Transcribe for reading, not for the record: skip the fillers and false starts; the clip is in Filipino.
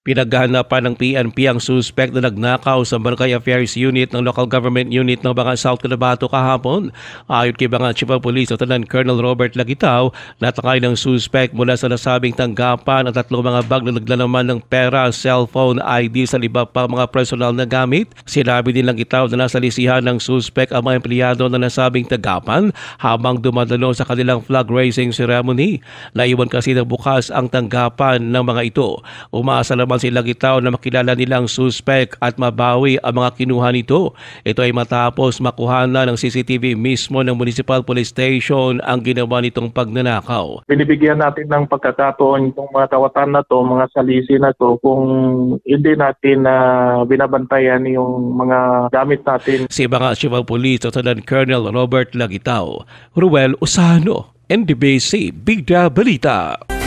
Pinaghahanapan ng PNP ang suspect na nagnakaw sa Barangay Affairs Unit ng Local Government Unit ng Bangal South Cotabato kahapon. Ayon kay Bangal Chief of Police Lieutenant Colonel Robert Lagitao, natakay ng suspect mula sa nasabing tanggapan ang tatlong mga bag na naglalaman ng pera, cellphone, ID sa iba pa mga personal na gamit. Sinabi din Lagitao na nasa lisihan ng suspect ang mga empleyado na nasabing tanggapan habang dumadalo sa kanilang flag raising ceremony. Naiwan kasi ng bukas ang tanggapan ng mga ito. Umaasa naman si Lagitao na makilala nilang suspect at mabawi ang mga kinuha nito. Ito ay matapos makuha na ng CCTV mismo ng Municipal Police Station ang ginawa nitong pagnanakaw. Binibigyan natin ng pagkakataon itong mga kawatan na to, mga salisi na to, kung hindi natin binabantayan yung mga gamit natin. Si Bangal Chief of Police Lieutenant Colonel Robert Lagitao. Ruel Usano, NDBC Bida Balita.